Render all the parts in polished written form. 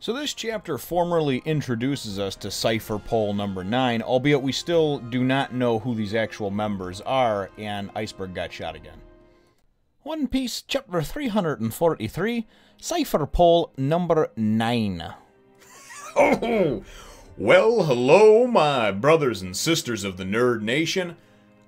So this chapter formally introduces us to Cipher Pol number 9, albeit we still do not know who these actual members are, and Iceberg got shot again. One Piece chapter 343, Cipher Pol number 9. Oh, well, hello, my brothers and sisters of the Nerd Nation.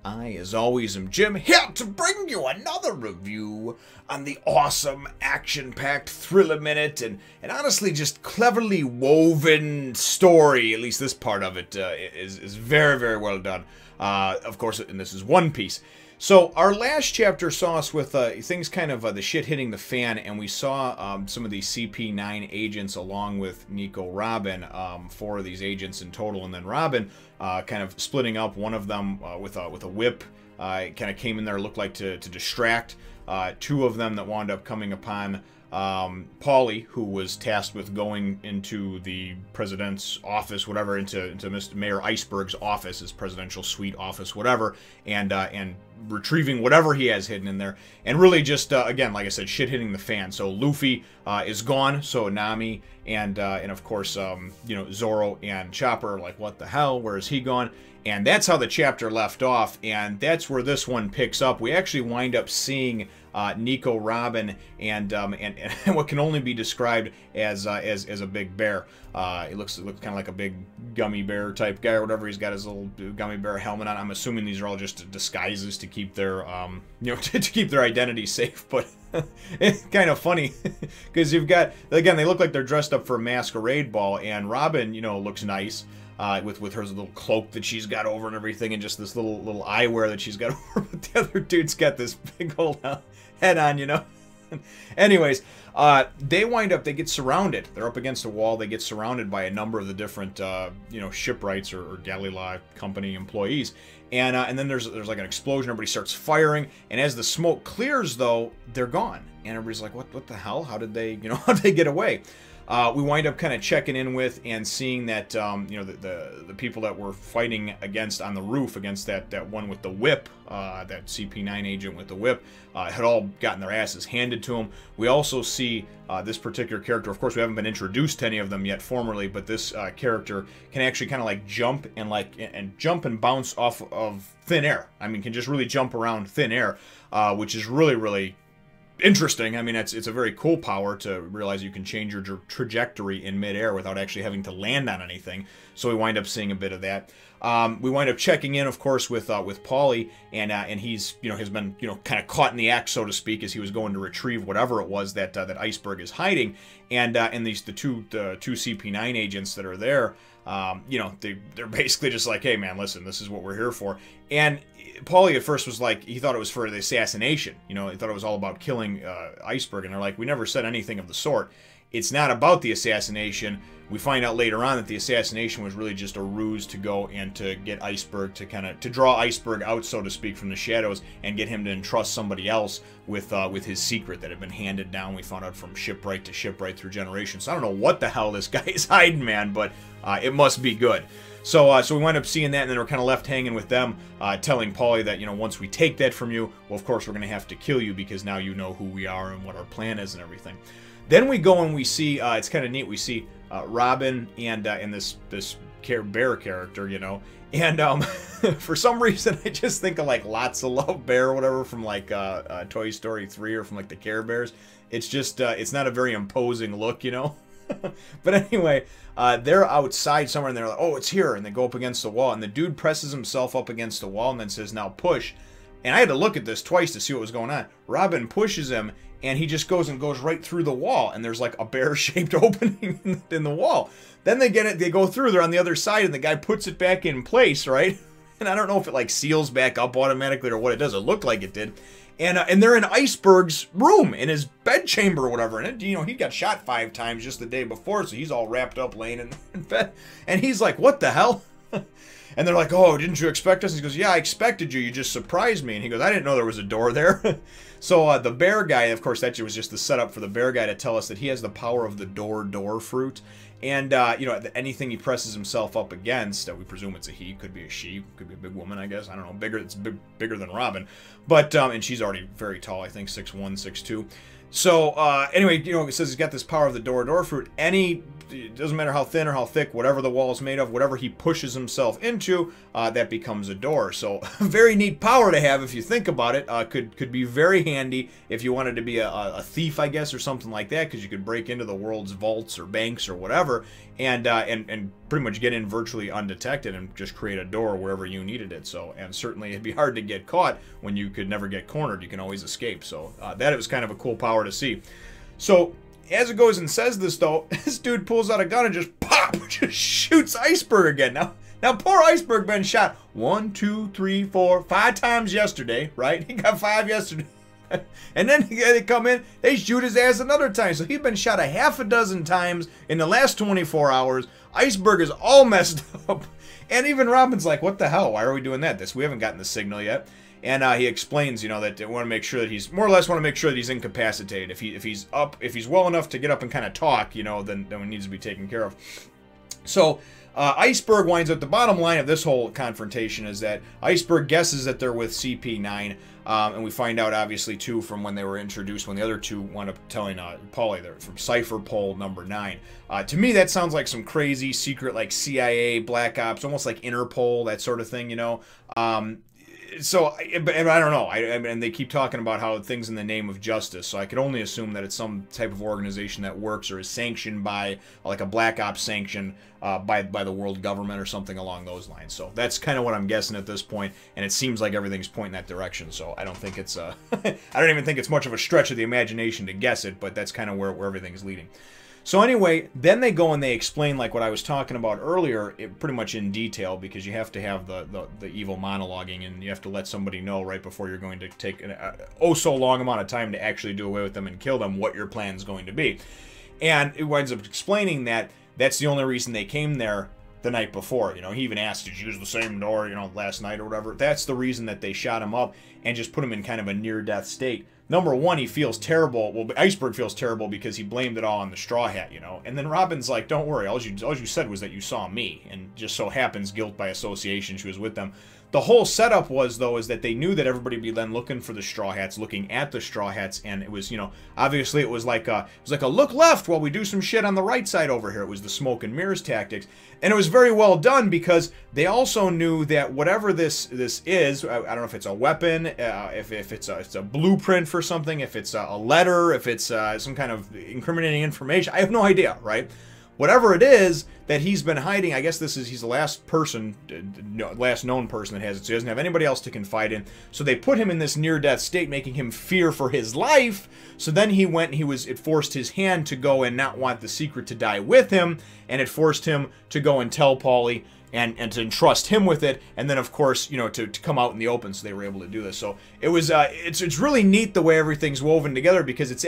I, as always, am Jim, here to bring you another review on the awesome, action-packed, thriller-minute, and honestly just cleverly woven story. At least this part of it is very, very well done. Of course, and this is One Piece. So, our last chapter saw us with things kind of the shit hitting the fan, and we saw some of these CP9 agents along with Nico Robin, 4 of these agents in total, and then Robin kind of splitting up, one of them with a whip, kind of came in there, looked like to distract, 2 of them that wound up coming upon Paulie, who was tasked with going into the president's office, whatever, into Mr. Mayor Iceberg's office, his presidential suite office, whatever, and retrieving whatever he has hidden in there, and really just again, like I said, shit hitting the fan. So Luffy is gone, so Nami and of course you know, Zoro and Chopper are like, what the hell? Where is he gone? And that's how the chapter left off, and that's where this one picks up. We actually wind up seeing Nico Robin and what can only be described as a big bear. It looks kind of like a big gummy bear type guy or whatever. He's got his little gummy bear helmet on. I'm assuming these are all just disguises to keep their you know, to keep their identity safe. But it's kind of funny because you've got, again, they look like they're dressed up for a masquerade ball, and Robin, you know, looks nice. With her little cloak that she's got over and everything, and just this little eyewear that she's got over, but the other dude's got this big old head on, you know. Anyways, they wind up, they get surrounded. They're up against a wall. They get surrounded by a number of the different, you know, shipwrights or Galley company employees, and then there's like an explosion. Everybody starts firing, and as the smoke clears, though, they're gone, and everybody's like, what the hell? How did they, you know, how did they get away? We wind up kind of checking in with and seeing that you know, the people that were fighting against on the roof against that one with the whip, that CP9 agent with the whip, had all gotten their asses handed to them. We also see this particular character. Of course, we haven't been introduced to any of them yet formerly, but this character can actually kind of like jump and bounce off of thin air. I mean, can just really jump around thin air, which is really interesting. I mean, it's a very cool power to realize you can change your trajectory in midair without actually having to land on anything. So we wind up seeing a bit of that. We wind up checking in, of course, with Paulie, and he's, you know, has been, you know, kind of caught in the act, so to speak, as he was going to retrieve whatever it was that that Iceberg is hiding. And the two CP9 agents that are there, you know, they're basically just like, hey man, listen, this is what we're here for. And Paulie at first was like, he thought it was for the assassination, you know, he thought it was all about killing Iceberg, and they're like, we never said anything of the sort. It's not about the assassination. We find out later on that the assassination was really just a ruse to go and to get Iceberg to draw Iceberg out, so to speak, from the shadows and get him to entrust somebody else with his secret that had been handed down. We found out from shipwright to shipwright through generations. So I don't know what the hell this guy is hiding, man, but it must be good. So we wind up seeing that, and then we're kind of left hanging with them, telling Paulie that, you know, once we take that from you, well, of course, we're going to have to kill you because now you know who we are and what our plan is and everything. Then we go and we see, it's kind of neat, we see Robin and this bear character, you know, and for some reason I just think of like Lots of Love Bear or whatever from like Toy Story 3 or from like the Care Bears. It's just, it's not a very imposing look, you know. But anyway, they're outside somewhere, and they're like, oh, it's here, and they go up against the wall, and the dude presses himself up against the wall and then says, now push. And I had to look at this twice to see what was going on. Robin pushes him, and he just goes right through the wall, and there's like a bear-shaped opening in the wall. Then they get it, they go through, they're on the other side, and the guy puts it back in place, right? And I don't know if it like seals back up automatically or what it does. It looked like it did. And they're in Iceberg's room, in his bedchamber or whatever. And, you know, he got shot 5 times just the day before, so he's all wrapped up laying in bed. And he's like, what the hell? And they're like, oh, didn't you expect us? And he goes, yeah, I expected you. You just surprised me. And he goes, I didn't know there was a door there. So the bear guy, of course, that was just the setup for the bear guy to tell us that he has the power of the door fruit. And, you know, anything he presses himself up against, we presume it's a he, could be a she, could be a big woman, I guess. I don't know, bigger. It's bigger than Robin. But, and she's already very tall, I think, 6'1", 6'2". So, anyway, you know, it says he's got this power of the door fruit. Any it doesn't matter how thin or how thick, whatever the wall is made of, whatever he pushes himself into, that becomes a door. So very neat power to have if you think about it. Could be very handy if you wanted to be a thief, I guess, or something like that, because you could break into the world's vaults or banks or whatever, and pretty much get in virtually undetected and just create a door wherever you needed it. So, and certainly it'd be hard to get caught when you could never get cornered. You can always escape. So that was kind of a cool power to see. So as it goes and says this, though, this dude pulls out a gun and just pop, just shoots Iceberg again. Now poor Iceberg been shot 1, 2, 3, 4, 5 times yesterday, right? He got 5 yesterday. And then they come in, they shoot his ass another time. So he's been shot a half a dozen times in the last 24 hours. Iceberg is all messed up. And even Robin's like, what the hell? Why are we doing that? We haven't gotten the signal yet. And he explains, you know, that they want to make sure that he's, more or less want to make sure that he's incapacitated. If he's well enough to get up and kind of talk, you know, then he needs to be taken care of. So Iceberg winds up, the bottom line of this whole confrontation is that Iceberg guesses that they're with CP9. And we find out, obviously, too, from when they were introduced, when the other two wound up telling Paulie they're from Cipher Pol number 9. To me, that sounds like some crazy secret, like CIA, Black Ops, almost like Interpol, that sort of thing, you know. So, and I don't know, and they keep talking about how things in the name of justice, so I could only assume that it's some type of organization that works or is sanctioned by, like a Black Ops sanction by the world government or something along those lines. So that's kind of what I'm guessing at this point, and it seems like everything's pointing that direction, so I don't think it's, I don't even think it's much of a stretch of the imagination to guess it, but that's kind of where everything's leading. So anyway, then they go and they explain, like what I was talking about earlier, pretty much in detail, because you have to have the evil monologuing, and you have to let somebody know right before you're going to take an so long amount of time to actually do away with them and kill them what your plan's going to be. And it winds up explaining that that's the only reason they came there the night before. You know, he even asked, did you use the same door, you know, last night or whatever. That's the reason that they shot him up and just put him in kind of a near-death state. Number one, he feels terrible. Well, Iceberg feels terrible because he blamed it all on the Straw Hat, you know. And then Robin's like, don't worry, all you said was that you saw me. And just so happens, guilt by association, she was with them. The whole setup was, though, is that they knew that everybody would be then looking for the Straw Hats, looking at the Straw Hats, and it was, you know, obviously it was like a look left while we do some shit on the right side over here. It was the smoke and mirrors tactics, and it was very well done because they also knew that whatever this is, I don't know if it's a weapon, if it's a blueprint for something, if it's a letter, if it's some kind of incriminating information, I have no idea, right? Whatever it is that he's been hiding, I guess he's the last person, last known person that has it, so he doesn't have anybody else to confide in. So they put him in this near-death state, making him fear for his life. So then he went, it forced his hand to go and not want the secret to die with him, and it forced him to go and tell Paulie and to entrust him with it, and then of course, you know, to come out in the open, so they were able to do this. So it was it's really neat the way everything's woven together, because it's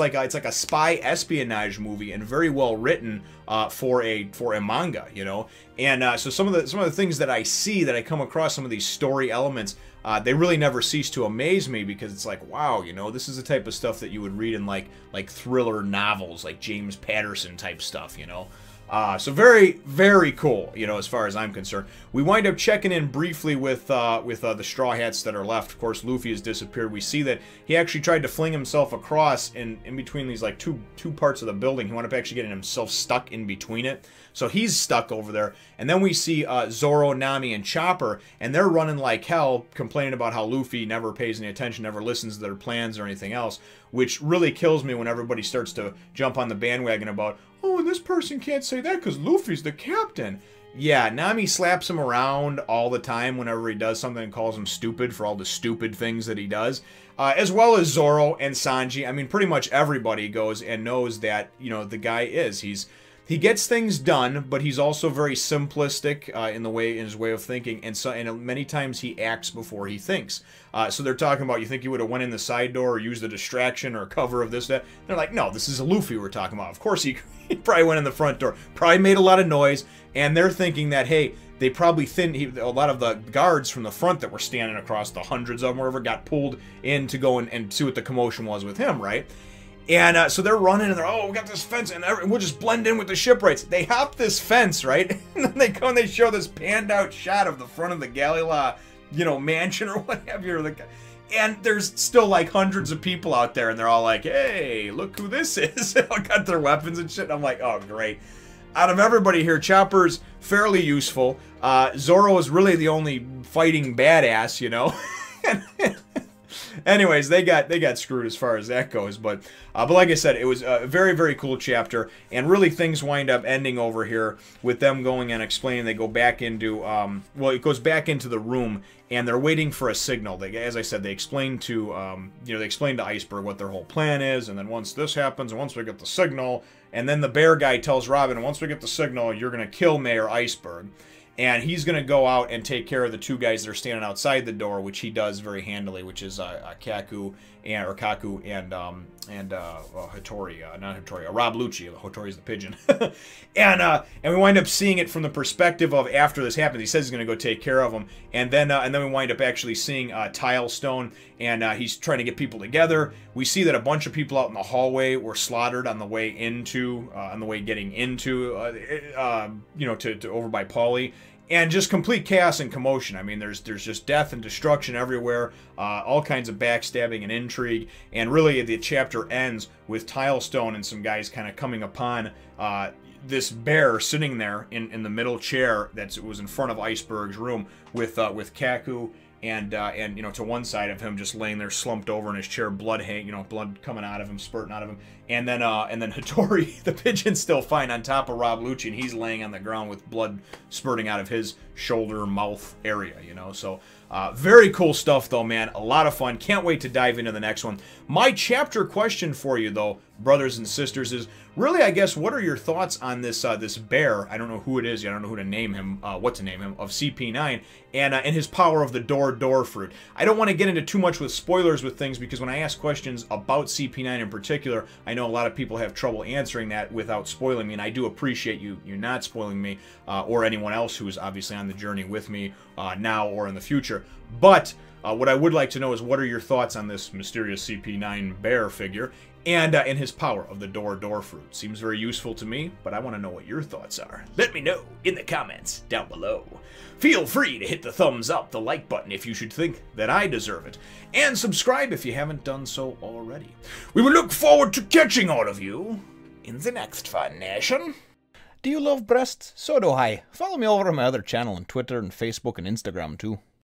like a spy espionage movie, and very well written for a manga, you know. And so some of the things that I see, that I come across, some of these story elements, they really never cease to amaze me, because it's like, wow, you know, this is the type of stuff that you would read in like thriller novels, like James Patterson type stuff, you know. So very, very cool, you know, as far as I'm concerned. We wind up checking in briefly with the Straw Hats that are left. Of course, Luffy has disappeared. We see that he actually tried to fling himself across in between these like two parts of the building. He wound up actually getting himself stuck in between it. So he's stuck over there. And then we see Zoro, Nami, and Chopper, and they're running like hell, complaining about how Luffy never pays any attention, never listens to their plans or anything else, which really kills me when everybody starts to jump on the bandwagon about, oh, and this person can't say that because Luffy's the captain. Yeah, Nami slaps him around all the time whenever he does something and calls him stupid for all the stupid things that he does. As well as Zoro and Sanji. I mean, pretty much everybody goes and knows that, you know, the guy he gets things done, but he's also very simplistic in his way of thinking, and many times he acts before he thinks. So they're talking about, you think he would have went in the side door or used the distraction or cover of this, that? They're like, no, this is a Luffy we're talking about. Of course he probably went in the front door, probably made a lot of noise, and they're thinking that, hey, they probably a lot of the guards from the front that were standing across the hundreds of them, wherever, got pulled in to go and see what the commotion was with him, right? And so they're running, and they're, oh, we got this fence, and we'll just blend in with the shipwrights. They hop this fence, right? And then they go and they show this panned out shot of the front of the Galley, you know, mansion or what have you. And there's still like hundreds of people out there, and they're all like, hey, look who this is. They all got their weapons and shit. And I'm like, oh, great. Out of everybody here, Chopper's fairly useful. Zoro is really the only fighting badass, you know. Anyways, they got screwed as far as that goes, but like I said, it was a very, very cool chapter, and really things wind up ending over here with them going and explaining. They go back into well, it goes back into the room, and they're waiting for a signal. They, as I said, they explain to you know, they explain to Iceberg what their whole plan is, and then once this happens, and once we get the signal, and then the bear guy tells Robin, once we get the signal, you're gonna kill Mayor Iceberg. And he's going to go out and take care of the two guys that are standing outside the door, which he does very handily, which is Kaku and Hattori, not Hattori, Rob Lucci. Hattori's the pigeon. and we wind up seeing it from the perspective of after this happens. He says he's going to go take care of them, and then we wind up actually seeing Tilestone, and he's trying to get people together. We see that a bunch of people out in the hallway were slaughtered on the way into, getting into, you know, to over by Paulie. And just complete chaos and commotion. I mean, there's just death and destruction everywhere, all kinds of backstabbing and intrigue, and really the chapter ends with Tilestone and some guys kind of coming upon this bear sitting there in the middle chair that was in front of Iceberg's room with Kaku and you know, to one side of him just laying there slumped over in his chair, blood coming out of him, spurting out of him, and then Hattori the pigeon's still fine on top of Rob Lucci, and he's laying on the ground with blood spurting out of his shoulder mouth area, you know. So very cool stuff though, man. A lot of fun. Can't wait to dive into the next one. My chapter question for you though, brothers and sisters, is really, I guess, what are your thoughts on this this bear? I don't know who it is. I don't know who to name him, what to name him, of CP9, and his power of the door fruit. I don't want to get into too much with spoilers with things, because when I ask questions about CP9 in particular, I know a lot of people have trouble answering that without spoiling me, and I do appreciate you not spoiling me, or anyone else who is obviously on the journey with me now or in the future. But what I would like to know is, what are your thoughts on this mysterious CP9 bear figure, and his power of the door fruit? Seems very useful to me, but I want to know what your thoughts are. Let me know in the comments down below. Feel free to hit the thumbs up, the like button if you should think that I deserve it, and subscribe if you haven't done so already. We will look forward to catching all of you in the next Fun Nation. Do you love breasts? So do I. Follow me over on my other channel on Twitter and Facebook and Instagram too.